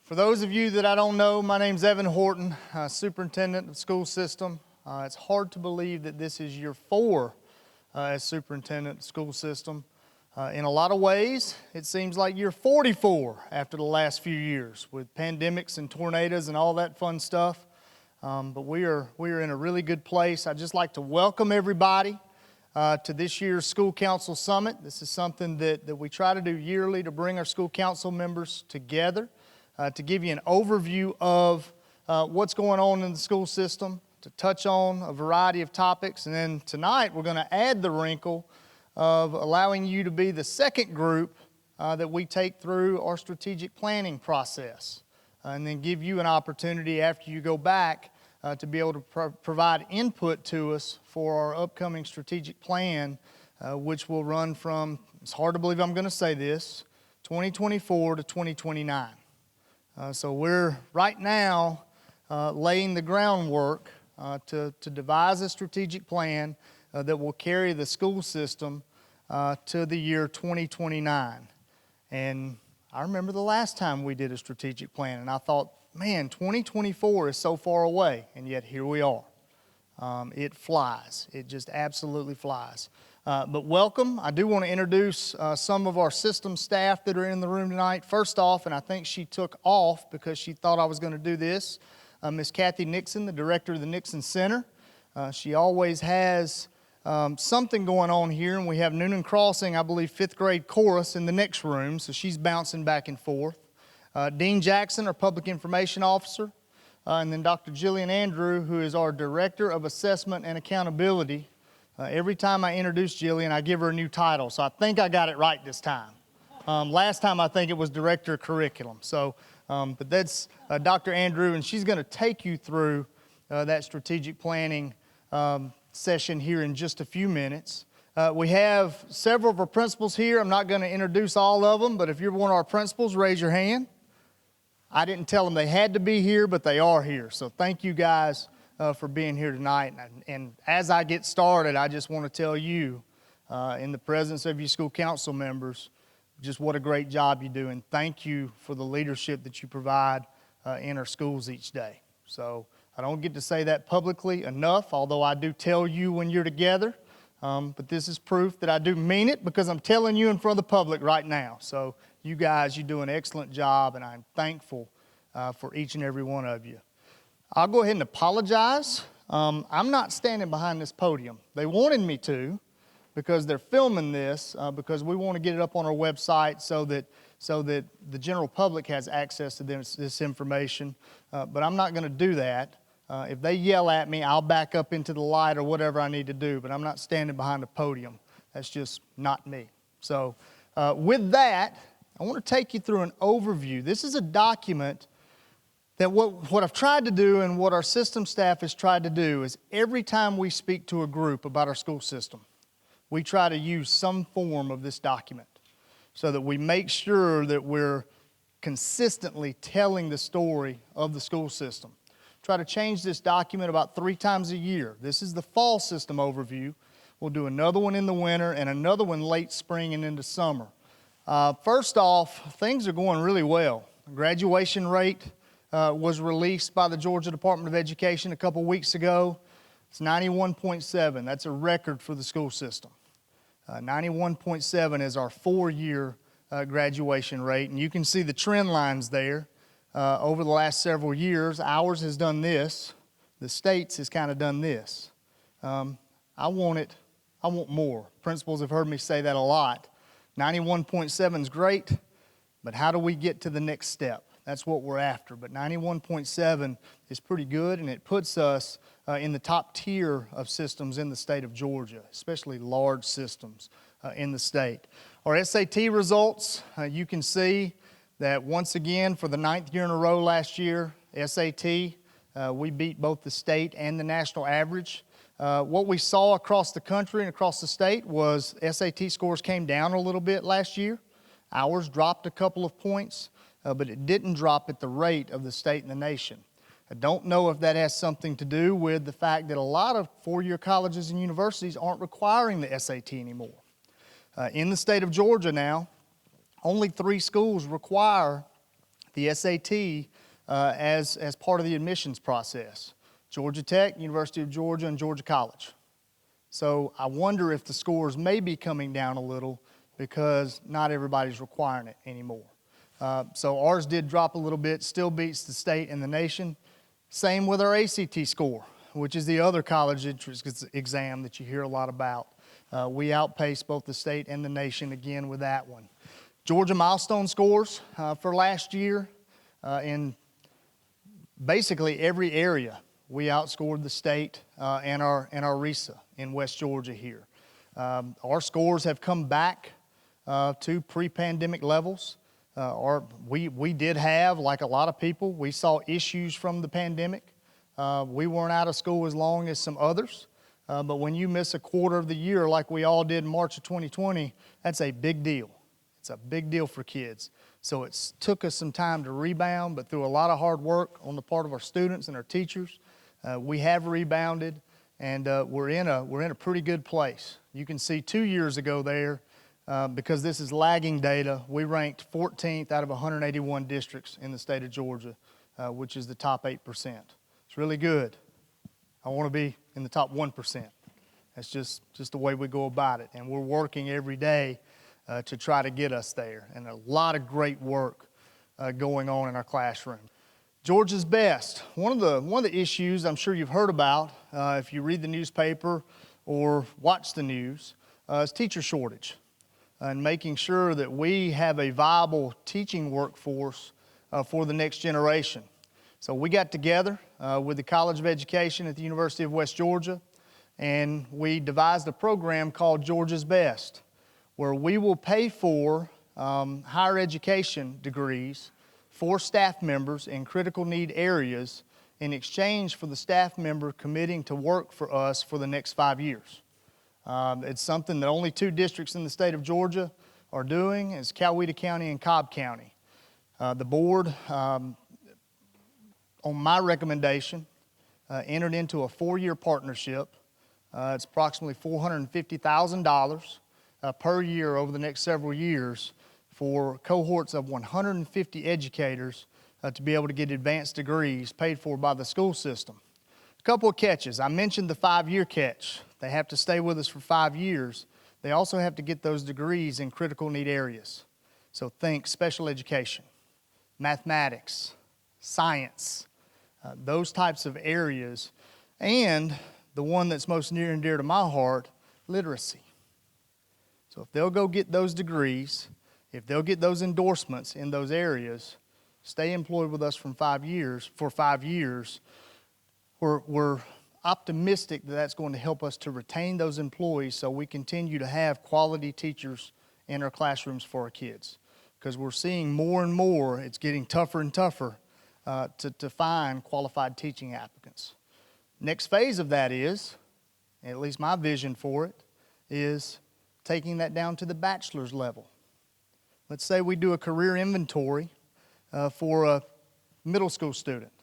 For those of you that I don't know, my name's Evan Horton, Superintendent of the School System. It's hard to believe that this is year 4 as Superintendent of the School System. In a lot of ways, it seems like year 44 after the last few years with pandemics and tornadoes and all that fun stuff. But we are in a really good place. I'd just like to welcome everybody to this year's School Council Summit. This is something that we try to do yearly to bring our school council members together, to give you an overview of what's going on in the school system, to touch on a variety of topics. And then tonight we're going to add the wrinkle of allowing you to be the second group that we take through our strategic planning process, and then give you an opportunity after you go back to be able to provide input to us for our upcoming strategic plan, which will run from, it's hard to believe I'm going to say this, 2024 to 2029. So we're right now laying the groundwork to devise a strategic plan that will carry the school system to the year 2029. And I remember the last time we did a strategic plan, and I thought, man, 2024 is so far away, and yet here we are. It flies. It just absolutely flies. But welcome. I do want to introduce some of our system staff that are in the room tonight. First off, and I think she took off because she thought I was going to do this, Miss Kathy Nixon, the director of the Nixon Center. She always has something going on here, and we have Noonan Crossing, I believe, 5th grade chorus in the next room, so she's bouncing back and forth. Dean Jackson, our Public Information Officer, and then Dr. Jillian Andrew, who is our Director of Assessment and Accountability. Every time I introduce Jillian, I give her a new title, so I think I got it right this time. Last time I think it was Director of Curriculum, so, but that's Dr. Andrew, and she's going to take you through that strategic planning session here in just a few minutes. We have several of our principals here. I'm not going to introduce all of them, but if you're one of our principals, raise your hand. I didn't tell them they had to be here, but they are here. So thank you guys for being here tonight. And as I get started, I just want to tell you, in the presence of your school council members, just what a great job you do. And thank you for the leadership that you provide in our schools each day. So I don't get to say that publicly enough, although I do tell you when you're together. But this is proof that I do mean it because I'm telling you in front of the public right now. So you guys, you do an excellent job, and I'm thankful for each and every one of you. I'll go ahead and apologize. I'm not standing behind this podium. They wanted me to because they're filming this because we want to get it up on our website so that the general public has access to this information. But I'm not going to do that. If they yell at me, I'll back up into the light or whatever I need to do, but I'm not standing behind the podium. That's just not me. So with that, I want to take you through an overview. This is a document that what I've tried to do and what our system staff has tried to do is every time we speak to a group about our school system, we try to use some form of this document so that we make sure that we're consistently telling the story of the school system. Try to change this document about 3 times a year. This is the fall system overview. We'll do another one in the winter and another one late spring and into summer. First off, things are going really well. Graduation rate was released by the Georgia Department of Education a couple weeks ago. It's 91.7. That's a record for the school system. 91.7 is our 4-year graduation rate, and you can see the trend lines there. Over the last several years, ours has done this. The state's has kind of done this. I want more. Principals have heard me say that a lot. 91.7 is great, but how do we get to the next step? That's what we're after. But 91.7 is pretty good, and it puts us in the top tier of systems in the state of Georgia, especially large systems in the state. Our SAT results, you can see that once again, for the 9th year in a row last year, SAT, we beat both the state and the national average. What we saw across the country and across the state was SAT scores came down a little bit last year. Ours dropped a couple of points, but it didn't drop at the rate of the state and the nation. I don't know if that has something to do with the fact that a lot of 4-year colleges and universities aren't requiring the SAT anymore. In the state of Georgia now, only 3 schools require the SAT as part of the admissions process. Georgia Tech, University of Georgia, and Georgia College. So I wonder if the scores may be coming down a little because not everybody's requiring it anymore. So ours did drop a little bit, still beats the state and the nation. Same with our ACT score, which is the other college entrance exam that you hear a lot about. We outpaced both the state and the nation again with that one. Georgia milestone scores for last year in basically every area. We outscored the state and our RESA in West Georgia here. Our scores have come back to pre-pandemic levels. We did have, like a lot of people, we saw issues from the pandemic. We weren't out of school as long as some others. But when you miss a quarter of the year like we all did in March of 2020, that's a big deal. It's a big deal for kids. So it took us some time to rebound, but through a lot of hard work on the part of our students and our teachers, we have rebounded, and we're in a pretty good place. You can see 2 years ago there, because this is lagging data, we ranked 14th out of 181 districts in the state of Georgia, which is the top 8%. It's really good. I want to be in the top 1%. That's just the way we go about it, and we're working every day to try to get us there, and a lot of great work going on in our classroom. Georgia's best. One of the issues I'm sure you've heard about if you read the newspaper or watch the news is teacher shortage and making sure that we have a viable teaching workforce for the next generation. So we got together with the College of Education at the University of West Georgia, and we devised a program called Georgia's Best, where we will pay for higher education degrees for staff members in critical need areas in exchange for the staff member committing to work for us for the next 5 years. It's something that only 2 districts in the state of Georgia are doing. It's Coweta County and Cobb County. The board, on my recommendation, entered into a 4-year partnership. It's approximately $450,000 per year over the next several years for cohorts of 150 educators to be able to get advanced degrees paid for by the school system. A couple of catches. I mentioned the 5-year catch. They have to stay with us for 5 years. They also have to get those degrees in critical need areas. So think special education, mathematics, science, those types of areas, and the one that's most near and dear to my heart, literacy. So if they'll go get those degrees, if they'll get those endorsements in those areas, stay employed with us for 5 years, we're optimistic that that's going to help us to retain those employees so we continue to have quality teachers in our classrooms for our kids. Because we're seeing more and more, it's getting tougher and tougher to find qualified teaching applicants. Next phase of that is, at least my vision for it, is taking that down to the bachelor's level. Let's say we do a career inventory for a middle school student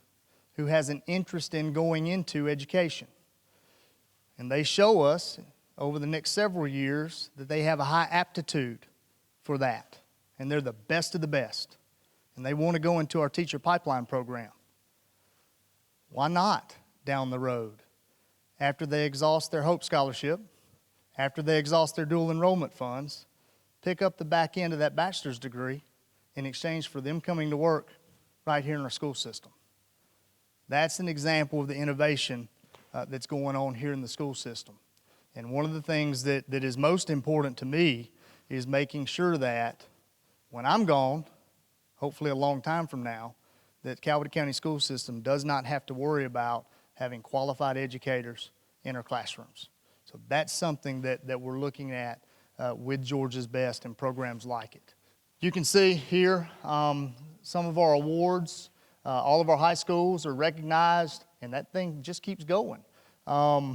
who has an interest in going into education. And they show us over the next several years that they have a high aptitude for that. And they're the best of the best. And they want to go into our teacher pipeline program. Why not down the road? After they exhaust their Hope Scholarship, after they exhaust their dual enrollment funds, pick up the back end of that bachelor's degree in exchange for them coming to work right here in our school system. That's an example of the innovation that's going on here in the school system. And one of the things that is most important to me is making sure that when I'm gone, hopefully a long time from now, that Coweta County School System does not have to worry about having qualified educators in our classrooms. So that's something that we're looking at with Georgia's Best and programs like it. You can see here some of our awards. All of our high schools are recognized, and that thing just keeps going. All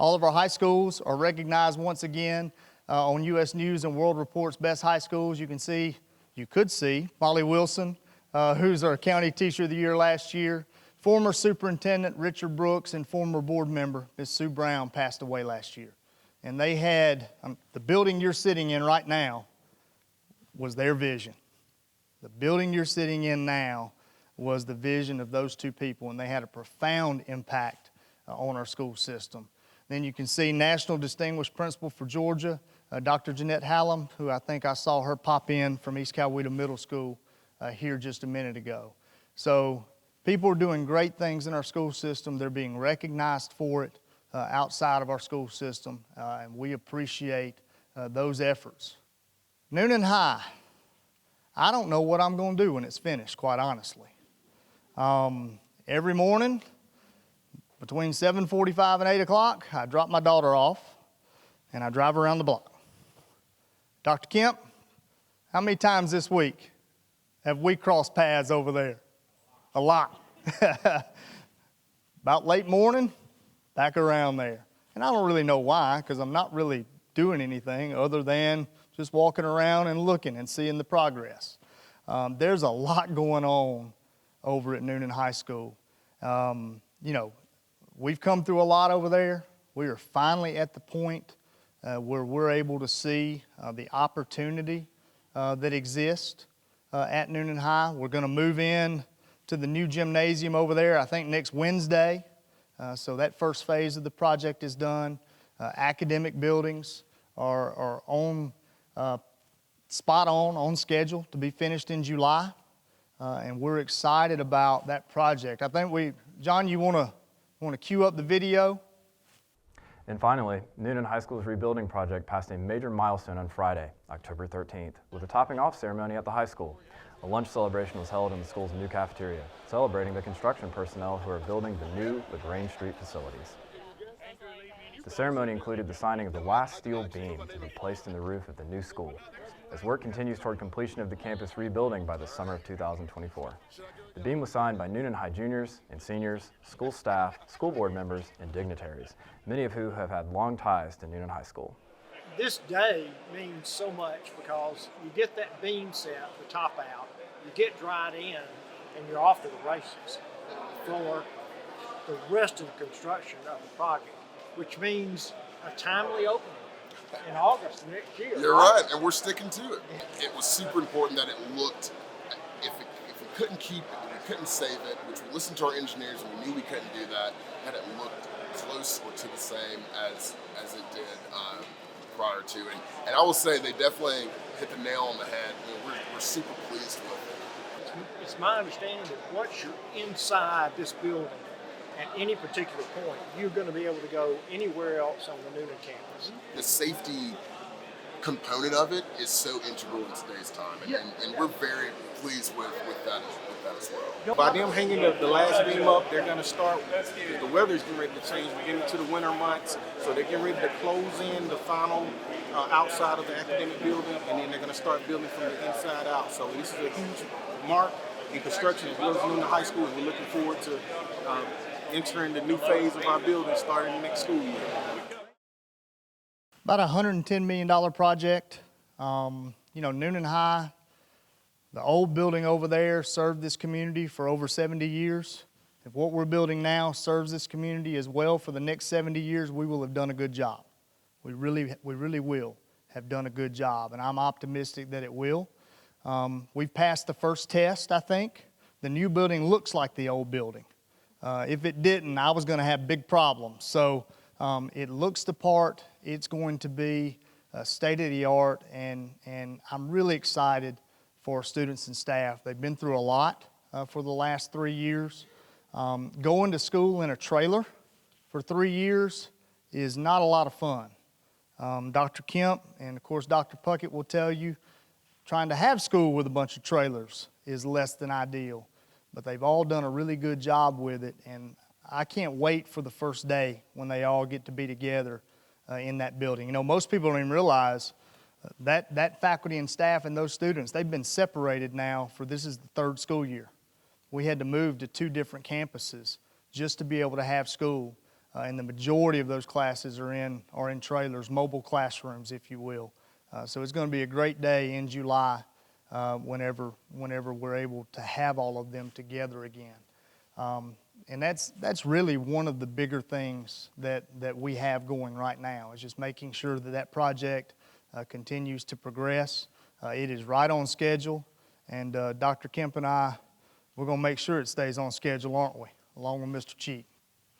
of our high schools are recognized once again on U.S. News and World Report's Best High Schools. You could see Molly Wilson, who's our County Teacher of the Year last year. Former Superintendent Richard Brooks and former board member Ms. Sue Brown passed away last year. And they had, the building you're sitting in right now was their vision. The building you're sitting in now was the vision of those two people, and they had a profound impact on our school system. Then you can see National Distinguished Principal for Georgia, Dr. Jeanette Hallam, who I think I saw her pop in from East Coweta Middle School here just a minute ago. So people are doing great things in our school system. They're being recognized for it outside of our school system, and we appreciate those efforts. Noonan High, I don't know what I'm going to do when it's finished, quite honestly. Every morning, between 7:45 and 8 o'clock, I drop my daughter off, and I drive around the block. Dr. Kemp, how many times this week have we crossed paths over there? A lot. About late morning, back around there. And I don't really know why, because I'm not really doing anything other than just walking around and looking and seeing the progress. There's a lot going on over at Noonan High School. We've come through a lot over there. We are finally at the point where we're able to see the opportunity that exists at Noonan High. We're going to move in to the new gymnasium over there, I think next Wednesday. So that first phase of the project is done. Academic buildings are on spot on schedule to be finished in July. And we're excited about that project. I think John, you want to cue up the video? And finally, Noonan High School's rebuilding project passed a major milestone on Friday, October 13th, with a topping off ceremony at the high school. A lunch celebration was held in the school's new cafeteria, celebrating the construction personnel who are building the new LaGrange Street facilities. The ceremony included the signing of the last steel beam to be placed in the roof of the new school, as work continues toward completion of the campus rebuilding by the summer of 2024. The beam was signed by Noonan High juniors and seniors, school staff, school board members, and dignitaries, many of who have had long ties to Noonan High School. This day means so much because you get that beam set, the top out, you get dried in, and you're off to the races for the rest of the construction of the project, which means a timely opening in August next year. You're right, and we're sticking to it. It was super important that it looked, if we couldn't keep it, and we couldn't save it, which we listened to our engineers and we knew we couldn't do that it looked close or to the same as it did prior to. And I will say they definitely hit the nail on the head. We're super pleased with it. It's my understanding that once you're inside this building, at any particular point, you're going to be able to go anywhere else on the Noonan campus. The safety component of it is so integral in today's time, and we're very pleased with that as well. By them hanging the last beam up, they're going to start, the weather's getting ready to change. We're getting into the winter months, so they're getting ready to close in the final outside of the academic building, and then they're going to start building from the inside out. So this is a huge mark in construction as well as Noonan High School, and we're looking forward to entering the new phase of our building starting next school year. About a $110 million project. Noonan High, the old building over there served this community for over 70 years. If what we're building now serves this community as well for the next 70 years, we will have done a good job. We really will have done a good job, and I'm optimistic that it will. We've passed the first test, I think. The new building looks like the old building. If it didn't, I was going to have big problems. So it looks the part. It's going to be state-of-the-art, and I'm really excited for students and staff. They've been through a lot for the last 3 years. Going to school in a trailer for 3 years is not a lot of fun. Dr. Kemp and, of course, Dr. Puckett will tell you trying to have school with a bunch of trailers is less than ideal. But they've all done a really good job with it, and I can't wait for the first day when they all get to be together in that building. Most people don't even realize that faculty and staff and those students, they've been separated now for this is the third school year. We had to move to 2 different campuses just to be able to have school, and the majority of those classes are in trailers, mobile classrooms, if you will. So it's going to be a great day in July. Whenever we're able to have all of them together again. And that's really one of the bigger things that we have going right now, is just making sure that project continues to progress. It is right on schedule, And Dr. Kemp and I, we're going to make sure it stays on schedule, aren't we, along with Mr. Cheek.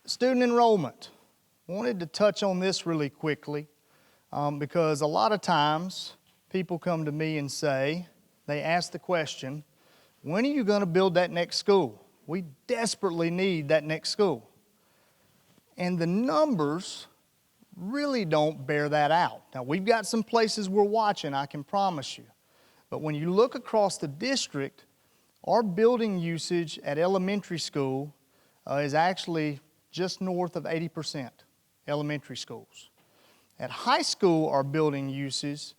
Student enrollment. Wanted to touch on this really quickly because a lot of times people come to me and say, they ask the question, when are you going to build that next school? We desperately need that next school. And the numbers really don't bear that out. Now, we've got some places we're watching, I can promise you. But when you look across the district, our building usage at elementary school is actually just north of 80%, elementary schools. At high school, our building usage,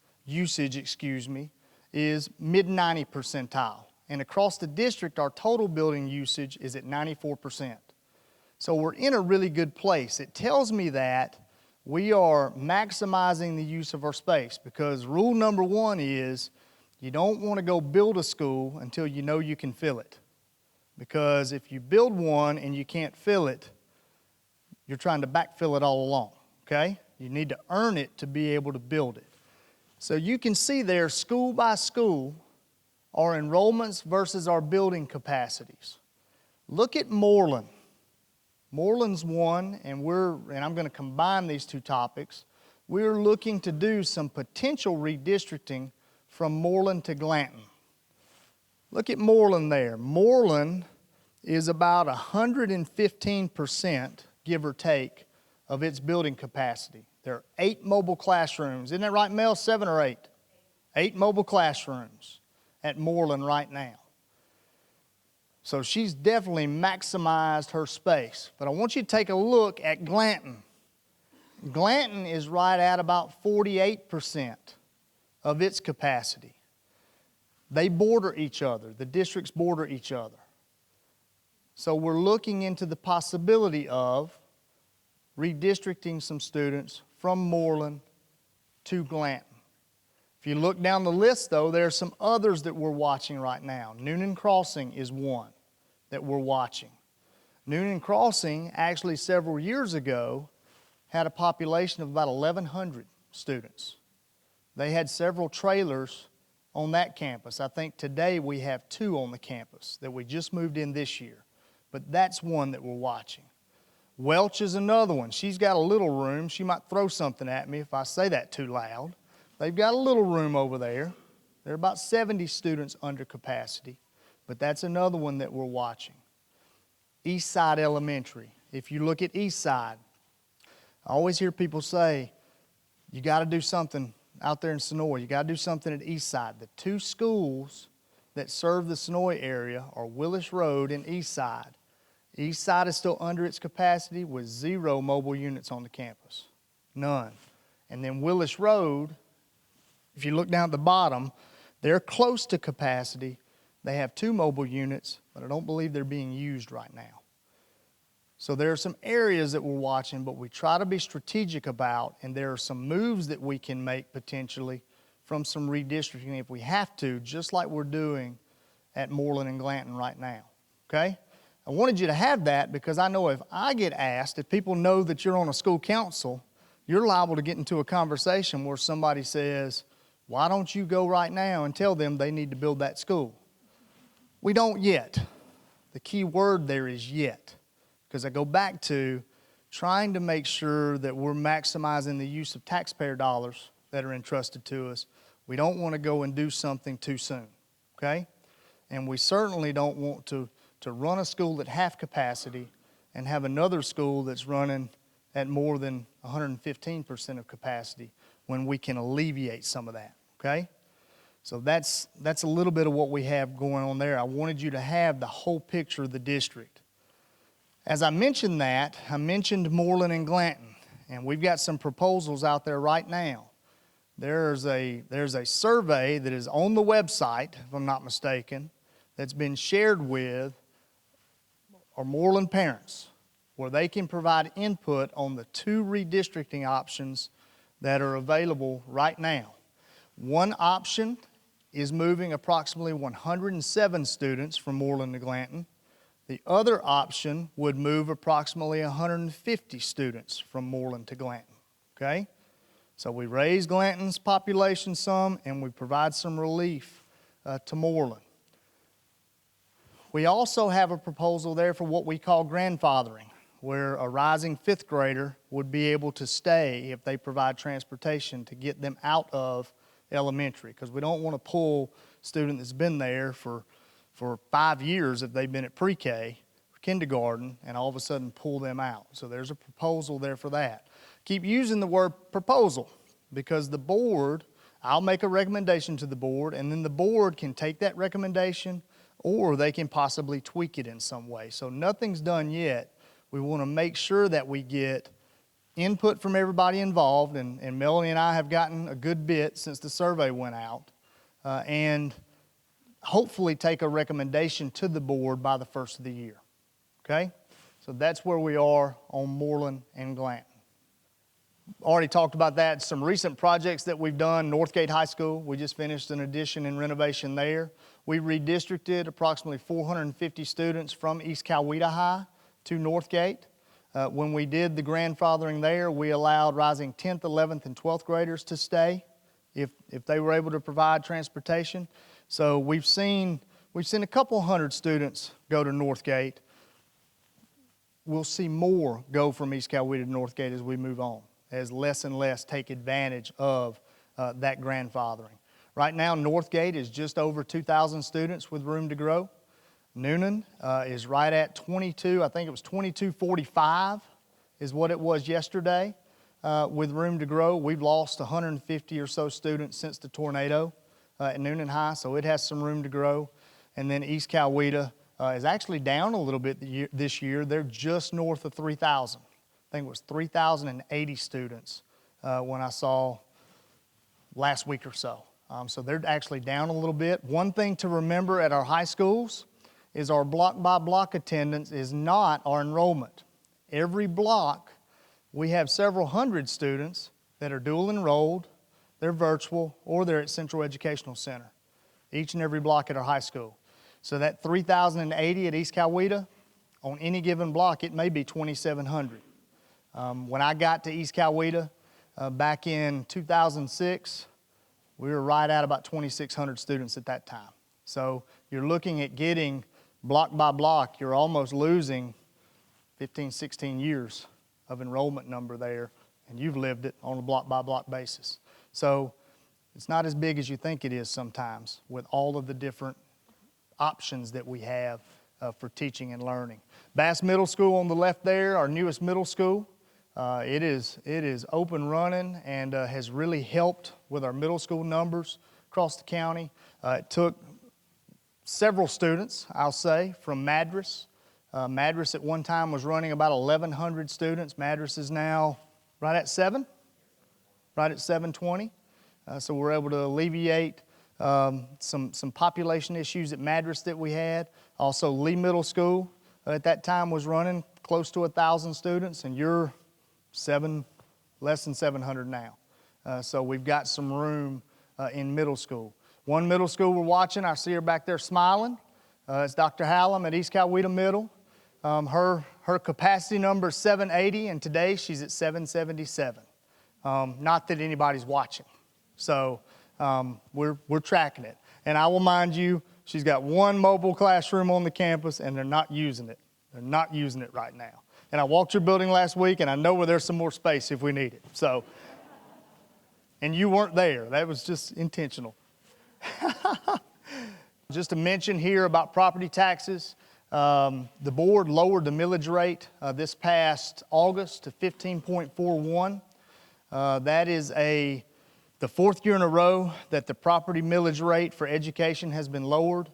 is mid-90 percentile. And across the district, our total building usage is at 94%. So we're in a really good place. It tells me that we are maximizing the use of our space, because rule number one is you don't want to go build a school until you know you can fill it. Because if you build one and you can't fill it, you're trying to backfill it all along, okay? You need to earn it to be able to build it. So you can see there, school by school, our enrollments versus our building capacities. Look at Moreland. Moreland's one, and I'm going to combine these two topics. We're looking to do some potential redistricting from Moreland to Glanton. Look at Moreland there. Moreland is about 115%, give or take, of its building capacity. There are 8 mobile classrooms. Isn't that right, Mel? 7 or 8? 8 mobile classrooms at Moreland right now. So she's definitely maximized her space. But I want you to take a look at Glanton. Glanton is right at about 48% of its capacity. They border each other. The districts border each other. So we're looking into the possibility of redistricting some students from Moreland to Glanton. If you look down the list, though, there are some others that we're watching right now. Noonan Crossing is one that we're watching. Noonan Crossing, actually several years ago, had a population of about 1,100 students. They had several trailers on that campus. I think today we have 2 on the campus that we just moved in this year. But that's one that we're watching. Welch is another one. She's got a little room. She might throw something at me if I say that too loud. They've got a little room over there. There are about 70 students under capacity, but that's another one that we're watching. Eastside Elementary. If you look at Eastside, I always hear people say, you got to do something out there in Sonoy. You got to do something at Eastside. The 2 schools that serve the Sonoy area are Willis Road and Eastside. Eastside is still under its capacity with 0 mobile units on the campus. None. And then Willis Road, if you look down at the bottom, they're close to capacity. They have 2 mobile units, but I don't believe they're being used right now. So there are some areas that we're watching, but we try to be strategic about, and there are some moves that we can make potentially from some redistricting if we have to, just like we're doing at Moreland and Glanton right now, okay? I wanted you to have that because I know if I get asked, if people know that you're on a school council, you're liable to get into a conversation where somebody says, why don't you go right now and tell them they need to build that school? We don't yet. The key word there is yet, because I go back to trying to make sure that we're maximizing the use of taxpayer dollars that are entrusted to us. We don't want to go and do something too soon, okay? And we certainly don't want to run a school at half capacity and have another school that's running at more than 115% of capacity when we can alleviate some of that, okay? So that's a little bit of what we have going on there. I wanted you to have the whole picture of the district. As I mentioned that, I mentioned Moreland and Glanton, and we've got some proposals out there right now. There's a survey that is on the website, if I'm not mistaken, that's been shared with our Moreland parents, where they can provide input on the 2 redistricting options that are available right now. One option is moving approximately 107 students from Moreland to Glanton. The other option would move approximately 150 students from Moreland to Glanton, okay? So we raise Glanton's population some and we provide some relief to Moreland. We also have a proposal there for what we call grandfathering, where a rising fifth grader would be able to stay if they provide transportation to get them out of elementary, because we don't want to pull a student that's been there for 5 years if they've been at pre-K or kindergarten and all of a sudden pull them out. So there's a proposal there for that. Keep using the word proposal, because the board, I'll make a recommendation to the board, and then the board can take that recommendation or they can possibly tweak it in some way. So nothing's done yet. We want to make sure that we get input from everybody involved, and Melanie and I have gotten a good bit since the survey went out, and hopefully take a recommendation to the board by the first of the year, okay? So that's where we are on Moreland and Glanton. Already talked about that. Some recent projects that we've done. Northgate High School, we just finished an addition and renovation there. We redistricted approximately 450 students from East Coweta High to Northgate. When we did the grandfathering there, we allowed rising 10th, 11th, and 12th graders to stay if they were able to provide transportation. So we've seen a couple hundred students go to Northgate. We'll see more go from East Coweta to Northgate as we move on, as less and less take advantage of that grandfathering. Right now, Northgate is just over 2,000 students with room to grow. Newnan is right at 22, I think it was 2245 is what it was yesterday with room to grow. We've lost 150 or so students since the tornado at Newnan High, so it has some room to grow. And then East Coweta is actually down a little bit this year. They're just north of 3,000. I think it was 3,080 students when I saw last week or so. So they're actually down a little bit. One thing to remember at our high schools is our block-by-block attendance is not our enrollment. Every block, we have several hundred students that are dual enrolled, they're virtual, or they're at Central Educational Center, each and every block at our high school. So that 3,080 at East Coweta, on any given block, it may be 2,700. When I got to East Coweta back in 2006, we were right at about 2,600 students at that time. So you're looking at getting block by block, you're almost losing 15, 16 years of enrollment number there, and you've lived it on a block by block basis. So it's not as big as you think it is sometimes with all of the different options that we have for teaching and learning. Bass Middle School on the left there, our newest middle school. It is open running and has really helped with our middle school numbers across the county. It took several students, I'll say, from Madras. Madras at one time was running about 1,100 students. Madras is now right at 720. So we're able to alleviate some population issues at Madras that we had. Also, Lee Middle School at that time was running close to 1,000 students, and you're less than 700 now. So we've got some room in middle school. One middle school we're watching, I see her back there smiling. It's Dr. Hallam at East Coweta Middle. Her capacity number is 780, and today she's at 777. Not that anybody's watching. So we're tracking it. And I will mind you, she's got one mobile classroom on the campus, and they're not using it. They're not using it right now. And I walked your building last week, and I know where there's some more space if we need it. So, and you weren't there. That was just intentional. Just to mention here about property taxes, the board lowered the millage rate this past August to 15.41. That is the fourth year in a row that the property millage rate for education has been lowered.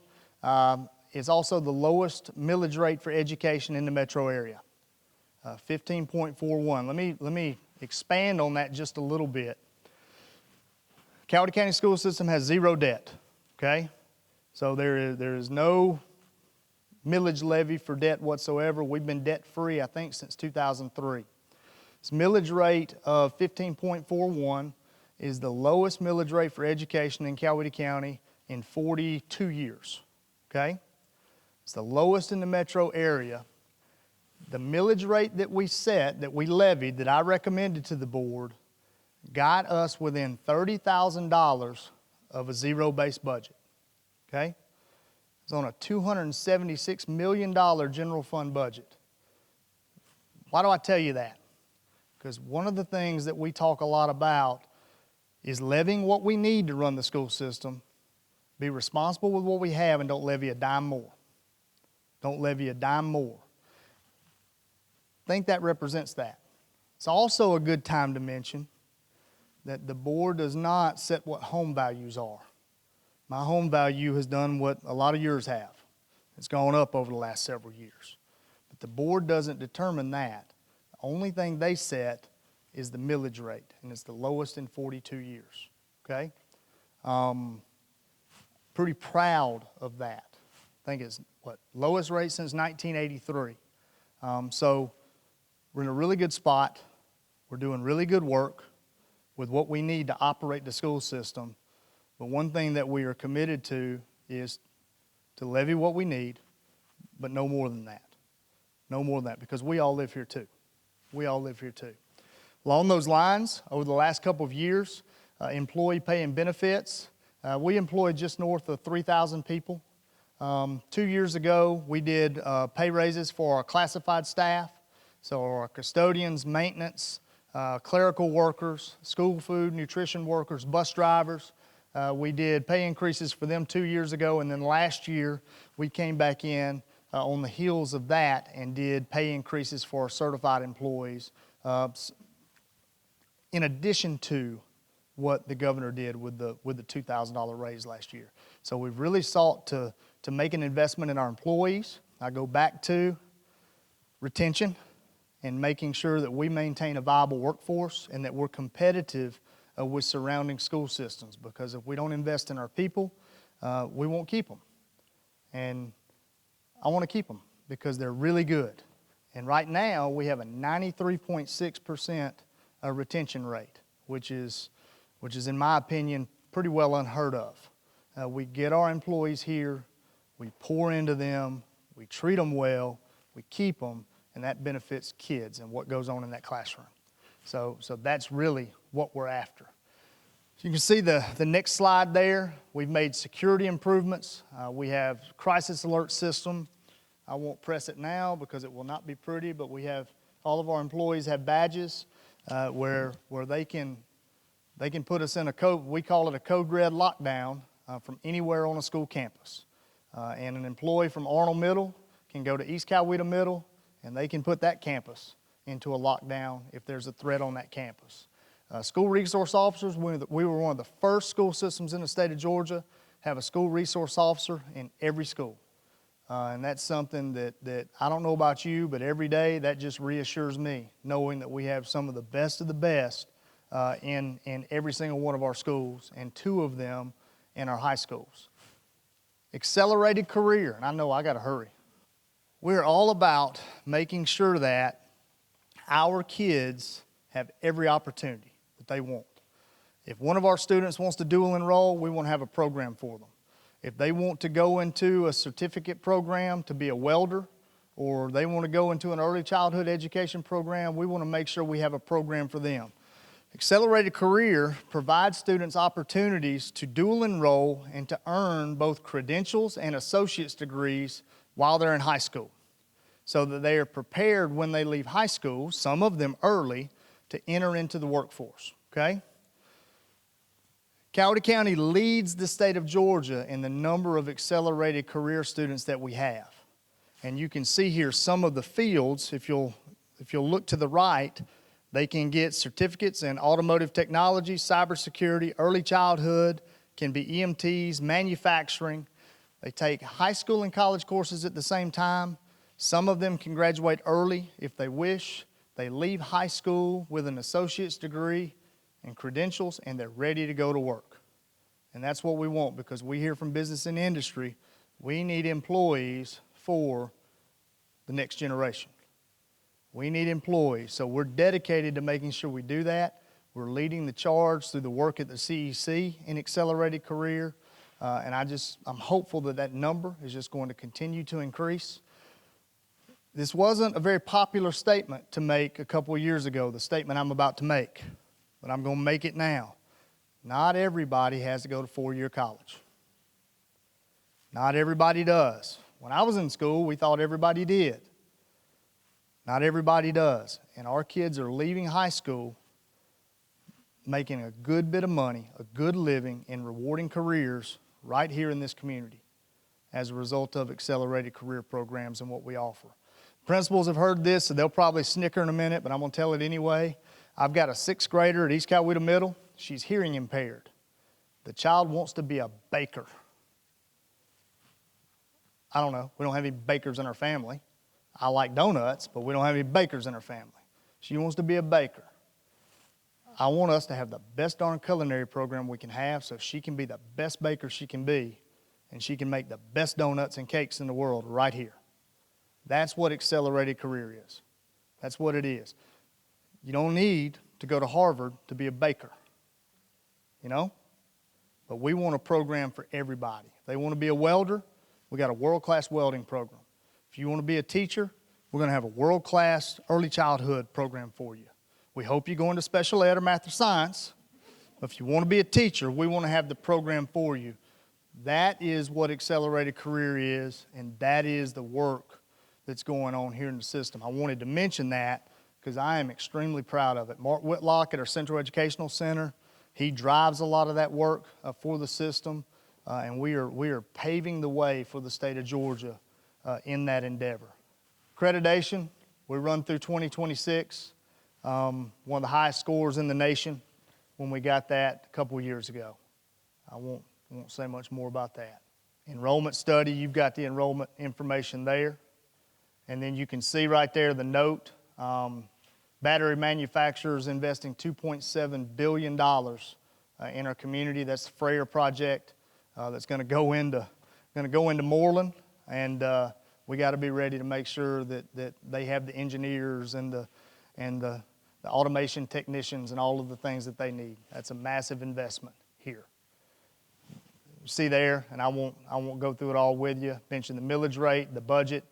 It's also the lowest millage rate for education in the metro area. 15.41. Let me expand on that just a little bit. Coweta County School System has zero debt, okay? So there is no millage levy for debt whatsoever. We've been debt-free, I think, since 2003. This millage rate of 15.41 is the lowest millage rate for education in Coweta County in 42 years, okay? It's the lowest in the metro area. The millage rate that we set, that we levied, that I recommended to the board, got us within $30,000 of a zero-based budget, okay? is on a $276 million general fund budget. Why do I tell you that? Because one of the things that we talk a lot about is levying what we need to run the school system, be responsible with what we have, and don't levy a dime more. Don't levy a dime more. I think that represents that. It's also a good time to mention that the board does not set what home values are. My home value has done what a lot of yours have. It's gone up over the last several years. But the board doesn't determine that. The only thing they set is the millage rate, and it's the lowest in 42 years, okay? Pretty proud of that. I think it's, lowest rate since 1983. So we're in a really good spot. We're doing really good work with what we need to operate the school system. But one thing that we are committed to is to levy what we need, but no more than that. No more than that, because we all live here too. We all live here too. Along those lines, over the last couple of years, employee pay and benefits, we employed just north of 3,000 people. 2 years ago, we did pay raises for our classified staff, so our custodians, maintenance, clerical workers, school food, nutrition workers, bus drivers. We did pay increases for them 2 years ago, and then last year we came back in on the heels of that and did pay increases for our certified employees, in addition to what the governor did with the $2,000 raise last year. So we've really sought to make an investment in our employees. I go back to retention and making sure that we maintain a viable workforce and that we're competitive with surrounding school systems, because if we don't invest in our people, we won't keep them. And I want to keep them because they're really good. And right now we have a 93.6% retention rate, which is in my opinion pretty well unheard of. We get our employees here, we pour into them, we treat them well, we keep them, and that benefits kids and what goes on in that classroom. So that's really what we're after. So you can see the next slide there. We've made security improvements. We have crisis alert system. I won't press it now because it will not be pretty, but we have, all of our employees have badges where they can put us in a code, we call it a code red lockdown from anywhere on a school campus. And an employee from Arnold Middle can go to East Coweta Middle and they can put that campus into a lockdown if there's a threat on that campus. School resource officers, we were one of the first school systems in the state of Georgia have a school resource officer in every school. And that's something that I don't know about you, but every day that just reassures me, knowing that we have some of the best in every single one of our schools, and 2 of them in our high schools. Accelerated career, and I know I got to hurry. We're all about making sure that our kids have every opportunity that they want. If one of our students wants to dual enroll, we want to have a program for them. If they want to go into a certificate program to be a welder, or they want to go into an early childhood education program, we want to make sure we have a program for them. Accelerated Career provides students opportunities to dual enroll and to earn both credentials and associate's degrees while they're in high school, so that they are prepared when they leave high school, some of them early, to enter into the workforce, okay? Coweta County leads the state of Georgia in the number of accelerated career students that we have. And you can see here some of the fields. If you'll look to the right, they can get certificates in automotive technology, cybersecurity, early childhood, can be EMTs, manufacturing. They take high school and college courses at the same time. Some of them can graduate early if they wish. They leave high school with an associate's degree and credentials, and they're ready to go to work. And that's what we want, because we hear from business and industry, we need employees for the next generation. We need employees, so we're dedicated to making sure we do that. We're leading the charge through the work at the CEC in accelerated career, and I'm hopeful that number is just going to continue to increase. This wasn't a very popular statement to make a couple of years ago, the statement I'm about to make, but I'm going to make it now. Not everybody has to go to 4-year college. Not everybody does. When I was in school, we thought everybody did. Not everybody does. And our kids are leaving high school making a good bit of money, a good living, and rewarding careers right here in this community as a result of accelerated career programs and what we offer. Principals have heard this, so they'll probably snicker in a minute, but I'm going to tell it anyway. I've got a 6th grader at East Coweta Middle. She's hearing impaired. The child wants to be a baker. I don't know. We don't have any bakers in our family. I like donuts, but we don't have any bakers in our family. She wants to be a baker. I want us to have the best darn culinary program we can have so she can be the best baker she can be, and she can make the best donuts and cakes in the world right here. That's what accelerated career is. That's what it is. You don't need to go to Harvard to be a baker, you know? But we want a program for everybody. If they want to be a welder, we got a world-class welding program. If you want to be a teacher, we're going to have a world-class early childhood program for you. We hope you go into special ed or math or science. But if you want to be a teacher, we want to have the program for you. That is what accelerated career is, and that is the work that's going on here in the system. I wanted to mention that because I am extremely proud of it. Mark Whitlock at our Central Educational Center, he drives a lot of that work for the system, and we are paving the way for the state of Georgia in that endeavor. Accreditation, we run through 2026. One of the highest scores in the nation when we got that a couple of years ago. I won't say much more about that. Enrollment study, you've got the enrollment information there. And then you can see right there the note. Battery manufacturers investing $2.7 billion in our community. That's the Freyer project that's going to go into Moreland, and we got to be ready to make sure that they have the engineers and the automation technicians and all of the things that they need. That's a massive investment here. You see there, and I won't go through it all with you. Mention the millage rate, the budget,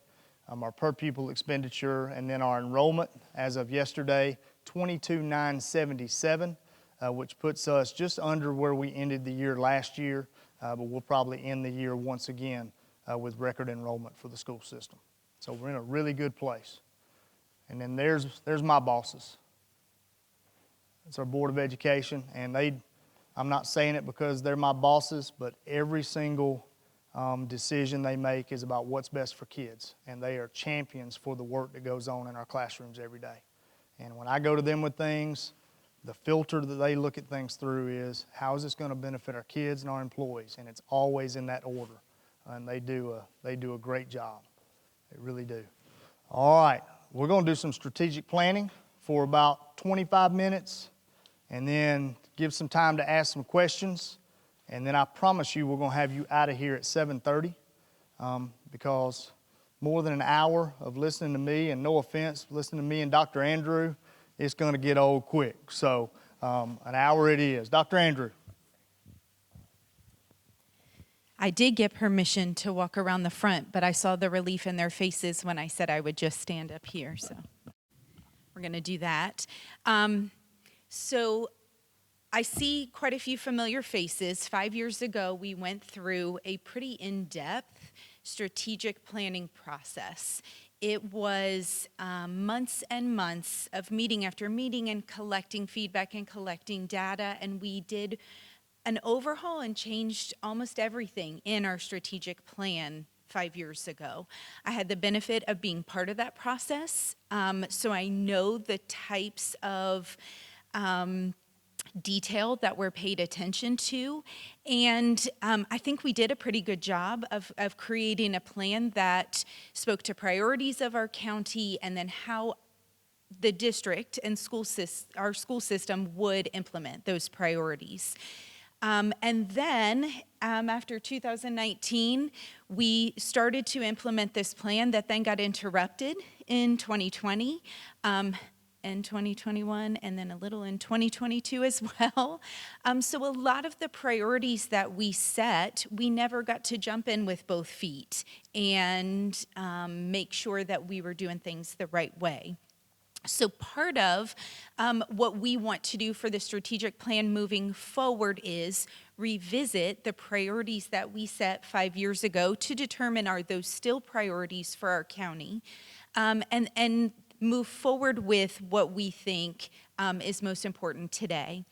our per pupil expenditure, and then our enrollment as of yesterday, 22,977, which puts us just under where we ended the year last year, but we'll probably end the year once again with record enrollment for the school system. So we're in a really good place. And then there's my bosses. It's our Board of Education, and I'm not saying it because they're my bosses, but every single decision they make is about what's best for kids, and they are champions for the work that goes on in our classrooms every day. And when I go to them with things, the filter that they look at things through is, how is this going to benefit our kids and our employees? And it's always in that order, and they do a great job. They really do. All right, we're going to do some strategic planning for about 25 minutes, and then give some time to ask some questions. And then I promise you we're going to have you out of here at 7:30 because more than an hour of listening to me, and no offense, listening to me and Dr. Andrew, it's going to get old quick. So an hour it is. Dr. Andrew. I did get permission to walk around the front, but I saw the relief in their faces when I said I would just stand up here. So we're going to do that. So I see quite a few familiar faces. 5 years ago, we went through a pretty in-depth strategic planning process. It was months and months of meeting after meeting and collecting feedback and collecting data, and we did an overhaul and changed almost everything in our strategic plan 5 years ago. I had the benefit of being part of that process, so I know the types of detail that were paid attention to, and I think we did a pretty good job of creating a plan that spoke to priorities of our county and then how the district and our school system would implement those priorities. And then after 2019, we started to implement this plan that then got interrupted in 2020. In 2021, and then a little in 2022 as well. So a lot of the priorities that we set, we never got to jump in with both feet and make sure that we were doing things the right way. So part of what we want to do for the strategic plan moving forward is revisit the priorities that we set 5 years ago to determine, are those still priorities for our county, and move forward with what we think is most important today.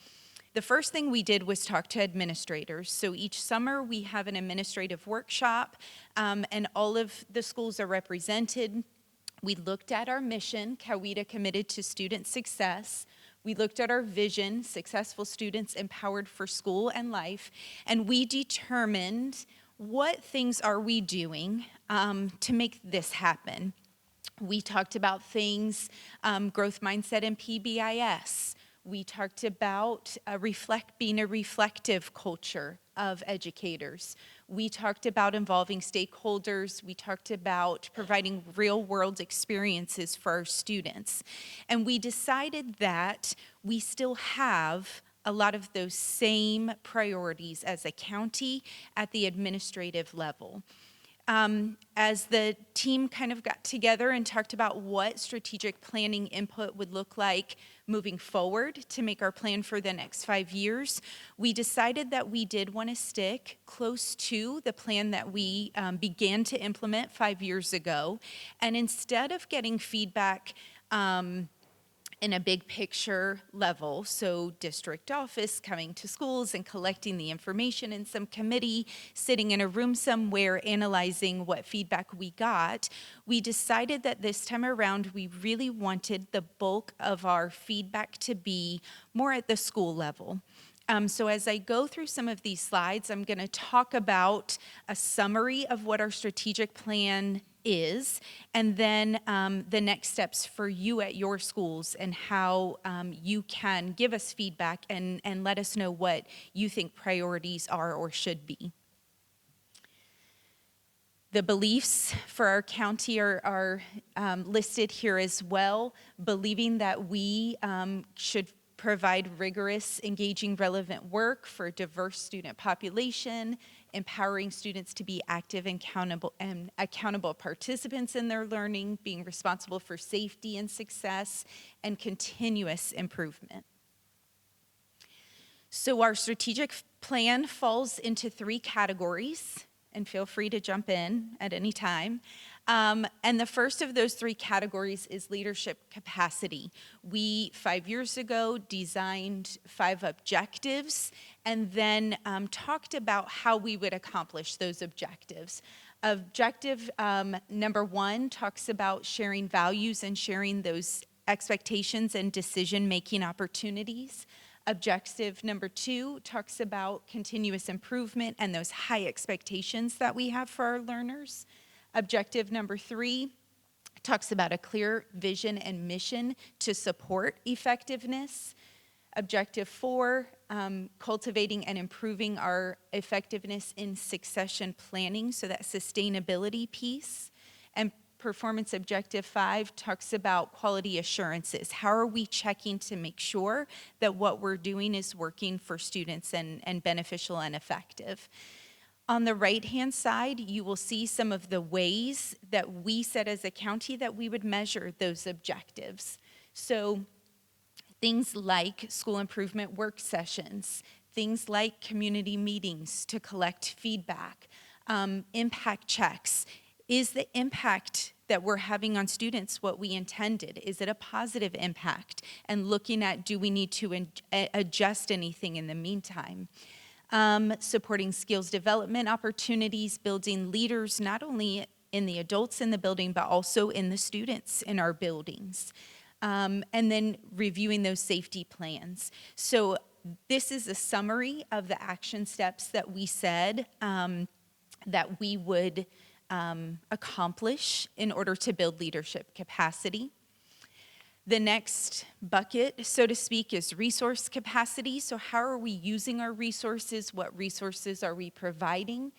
The first thing we did was talk to administrators. So each summer we have an administrative workshop, and all of the schools are represented. We looked at our mission, Coweta Committed to Student Success. We looked at our vision, Successful Students Empowered for School and Life, and we determined what things are we doing to make this happen. We talked about things, growth mindset and PBIS. We talked about being a reflective culture of educators. We talked about involving stakeholders. We talked about providing real-world experiences for our students. And we decided that we still have a lot of those same priorities as a county at the administrative level. As the team kind of got together and talked about what strategic planning input would look like moving forward to make our plan for the next 5 years, we decided that we did want to stick close to the plan that we began to implement 5 years ago. And instead of getting feedback in a big picture level, so district office coming to schools and collecting the information in some committee, sitting in a room somewhere analyzing what feedback we got, we decided that this time around we really wanted the bulk of our feedback to be more at the school level. So as I go through some of these slides, I'm going to talk about a summary of what our strategic plan is, and then the next steps for you at your schools and how you can give us feedback and let us know what you think priorities are or should be. The beliefs for our county are listed here as well, believing that we should provide rigorous, engaging, relevant work for a diverse student population, empowering students to be active and accountable participants in their learning, being responsible for safety and success, and continuous improvement. So our strategic plan falls into 3 categories, and feel free to jump in at any time. And the first of those 3 categories is leadership capacity. We, 5 years ago, designed 5 objectives and then talked about how we would accomplish those objectives. Objective number 1 talks about sharing values and sharing those expectations and decision-making opportunities. Objective number 2 talks about continuous improvement and those high expectations that we have for our learners. Objective number 3 talks about a clear vision and mission to support effectiveness. Objective 4, cultivating and improving our effectiveness in succession planning, so that sustainability piece. And performance objective 5 talks about quality assurances. How are we checking to make sure that what we're doing is working for students and beneficial and effective? On the right-hand side, you will see some of the ways that we said as a county that we would measure those objectives. So things like school improvement work sessions, things like community meetings to collect feedback, impact checks. Is the impact that we're having on students what we intended? Is it a positive impact? And looking at, do we need to adjust anything in the meantime? Supporting skills development opportunities, building leaders, not only in the adults in the building, but also in the students in our buildings. And then reviewing those safety plans. So this is a summary of the action steps that we said that we would accomplish in order to build leadership capacity. The next bucket, so to speak, is resource capacity. So how are we using our resources? What resources are we providing?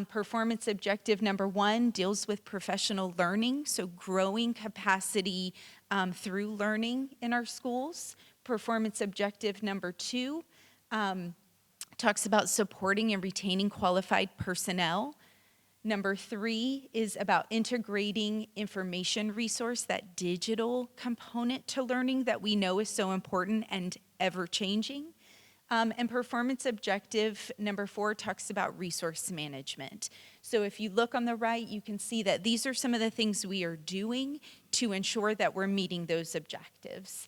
Performance objective number 1 deals with professional learning, so growing capacity through learning in our schools. Performance objective number 2 talks about supporting and retaining qualified personnel. Number 3 is about integrating information resource, that digital component to learning that we know is so important and ever-changing. And performance objective number 4 talks about resource management. So if you look on the right, you can see that these are some of the things we are doing to ensure that we're meeting those objectives.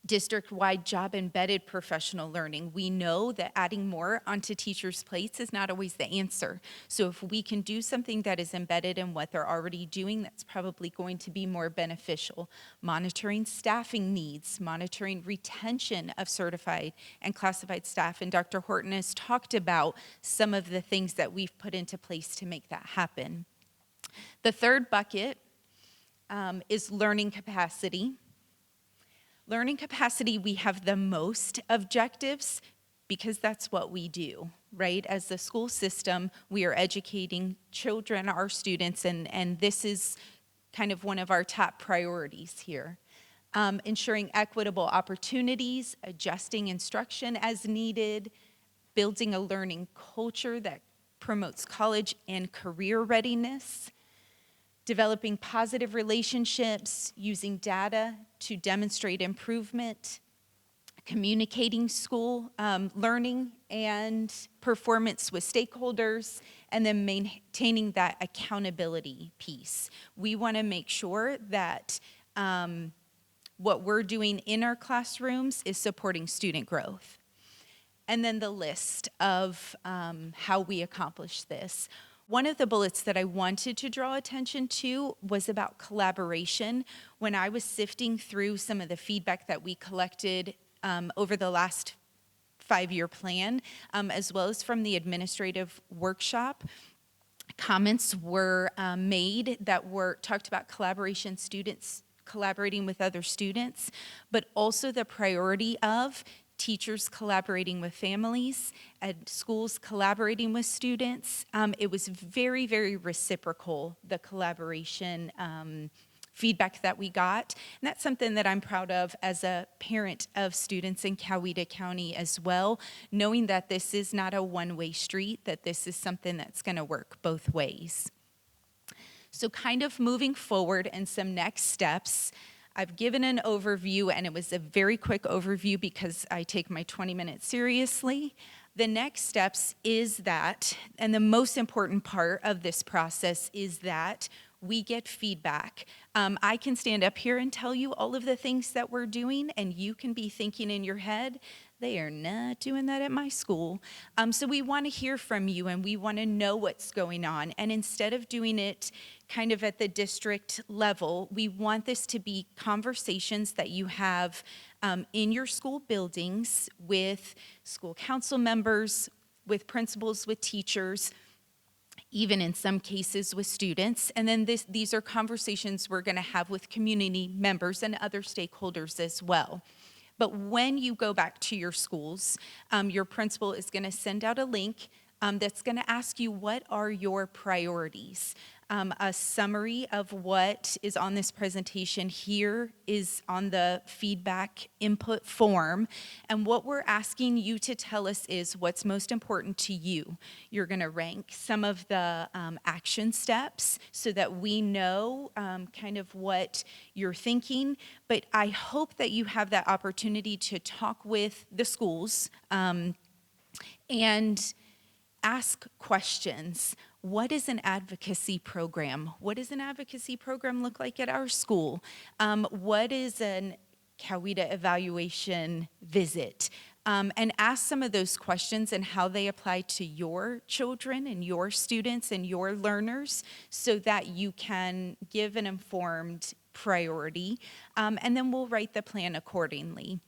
District-wide job-embedded professional learning. We know that adding more onto teachers' plates is not always the answer. So if we can do something that is embedded in what they're already doing, that's probably going to be more beneficial. Monitoring staffing needs, monitoring retention of certified and classified staff. And Dr. Horton has talked about some of the things that we've put into place to make that happen. The third bucket is learning capacity. Learning capacity, we have the most objectives because that's what we do, right? As the school system, we are educating children, our students, and this is kind of one of our top priorities here. Ensuring equitable opportunities, adjusting instruction as needed, building a learning culture that promotes college and career readiness, developing positive relationships, using data to demonstrate improvement, communicating school learning and performance with stakeholders, and then maintaining that accountability piece. We want to make sure that what we're doing in our classrooms is supporting student growth. And then the list of how we accomplish this. One of the bullets that I wanted to draw attention to was about collaboration. When I was sifting through some of the feedback that we collected over the last 5-year plan, as well as from the administrative workshop, comments were made that talked about collaboration, students collaborating with other students, but also the priority of teachers collaborating with families, and schools collaborating with students. It was very, very reciprocal, the collaboration feedback that we got. And that's something that I'm proud of as a parent of students in Coweta County as well, knowing that this is not a one-way street, that this is something that's gonna work both ways. So kind of moving forward and some next steps, I've given an overview, and it was a very quick overview because I take my 20 minutes seriously. The next steps is that, and the most important part of this process is that we get feedback. I can stand up here and tell you all of the things that we're doing, and you can be thinking in your head, they are not doing that at my school. So we want to hear from you, and we want to know what's going on. And instead of doing it kind of at the district level, we want this to be conversations that you have in your school buildings with school council members, with principals, with teachers, even in some cases with students. And then these are conversations we're going to have with community members and other stakeholders as well. But when you go back to your schools, your principal is going to send out a link that's going to ask you, what are your priorities? A summary of what is on this presentation here is on the feedback input form. And what we're asking you to tell us is what's most important to you. You're going to rank some of the action steps so that we know kind of what you're thinking. But I hope that you have that opportunity to talk with the schools and ask questions. What is an advocacy program? What does an advocacy program look like at our school? What is an Coweta evaluation visit? And ask some of those questions and how they apply to your children and your students and your learners so that you can give an informed priority. And then we'll write the plan accordingly.